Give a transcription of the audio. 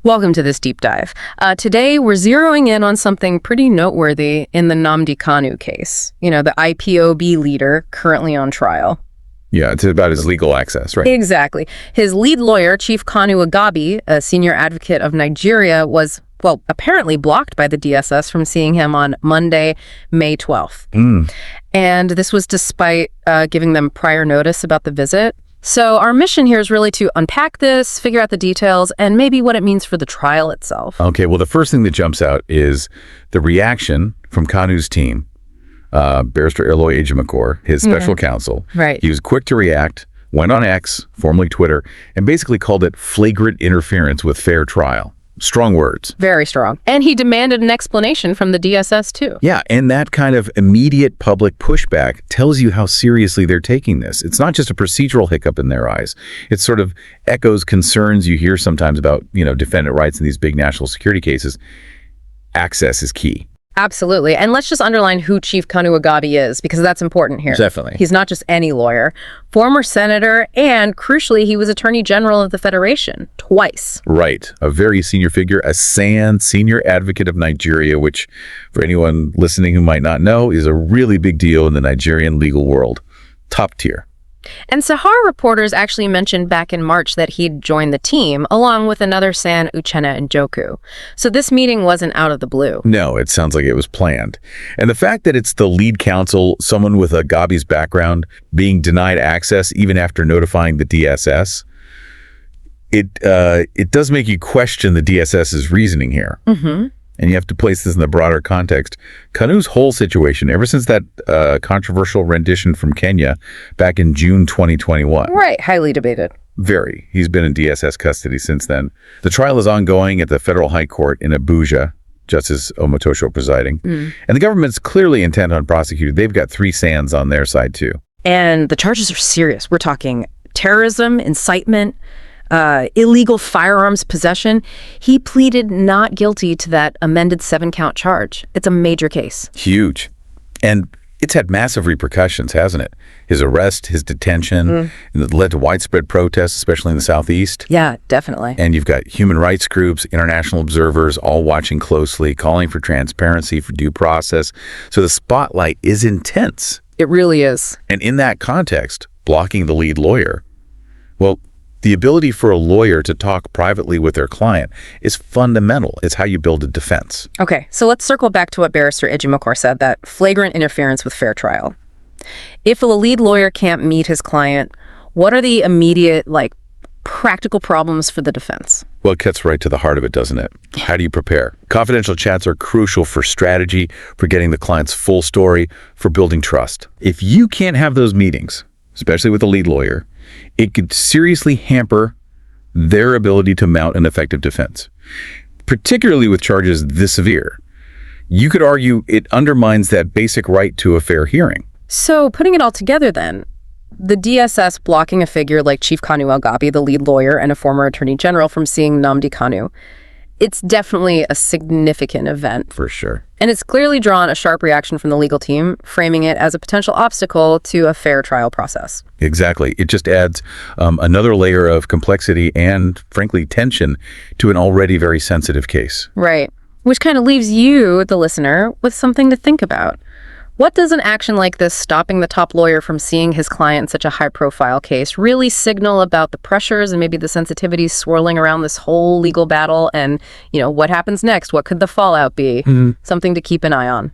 Welcome to this deep dive. Today, we're zeroing in on something pretty noteworthy in the Nnamdi Kanu case. You know, the IPOB leader currently on trial. Yeah, it's about his legal access, right? Exactly. His lead lawyer, Chief Kanu Agabi, a senior advocate of Nigeria, was, well, apparently blocked by the DSS from seeing him on Monday, May 12th. And this was despite giving them prior notice about the visit. So our mission here is really to unpack this, figure out the details, and maybe what it means for the trial itself. Okay, well, the first thing that jumps out is the reaction from Kanu's team, Barrister Eloy Ejimakor, his special counsel. Right. He was quick to react, went on X, formerly Twitter, and basically called it flagrant interference with fair trial. Strong words. Very strong. And he demanded an explanation from the DSS, too. Yeah, and that kind of immediate public pushback tells you how seriously they're taking this. It's not just a procedural hiccup in their eyes. It sort of echoes concerns you hear sometimes about, defendant rights in these big national security cases. Access is key. Absolutely. And let's just underline who Chief Kanu Agabi is, because that's important here. Definitely. He's not just any lawyer. Former senator, and crucially, he was Attorney General of the Federation twice. Right. A very senior figure, a SAN, Senior Advocate of Nigeria, which, for anyone listening who might not know, is a really big deal in the Nigerian legal world. Top tier. And Sahara reporters actually mentioned back in March that he'd joined the team, along with another SAN, Uchenna Njoku. So this meeting wasn't out of the blue. No, it sounds like it was planned. And the fact that it's the lead counsel, someone with Agabi's background, being denied access even after notifying the DSS, it does make you question the DSS's reasoning here. And you have to place this in the broader context. Kanu's whole situation, ever since that controversial rendition from Kenya back in June 2021. Right, highly debated. Very. He's been in DSS custody since then. The trial is ongoing at the Federal High Court in Abuja, Justice Omotosho presiding. And the government's clearly intent on prosecuting. They've got 3 SANs on their side, too. And the charges are serious. We're talking terrorism, incitement, illegal firearms possession. He pleaded not guilty to that amended 7-count charge. It's a major case. Huge. And it's had massive repercussions, hasn't it? His arrest, his detention, and it led to widespread protests, especially in the Southeast. Yeah, definitely. And you've got human rights groups, international observers, all watching closely, calling for transparency, for due process. So the spotlight is intense. It really is. And in that context, blocking the lead lawyer, well, the ability for a lawyer to talk privately with their client is fundamental. It's how you build a defense. Okay, so let's circle back to what Barrister Ejimakor said, that flagrant interference with fair trial. If a lead lawyer can't meet his client, what are the immediate, practical problems for the defense? Well, it gets right to the heart of it, doesn't it? How do you prepare? Confidential chats are crucial for strategy, for getting the client's full story, for building trust. If you can't have those meetings, especially with a lead lawyer, it could seriously hamper their ability to mount an effective defense, particularly with charges this severe. You could argue it undermines that basic right to a fair hearing. So putting it all together then, the DSS blocking a figure like Chief Kanu Agabi, the lead lawyer and a former attorney general, from seeing Nnamdi Kanu, it's definitely a significant event. For sure. And it's clearly drawn a sharp reaction from the legal team, framing it as a potential obstacle to a fair trial process. Exactly. It just adds another layer of complexity and, frankly, tension to an already very sensitive case. Right. Which kind of leaves you, the listener, with something to think about. What does an action like this, stopping the top lawyer from seeing his client in such a high-profile case, really signal about the pressures and maybe the sensitivities swirling around this whole legal battle? And, what happens next? What could the fallout be? Something to keep an eye on.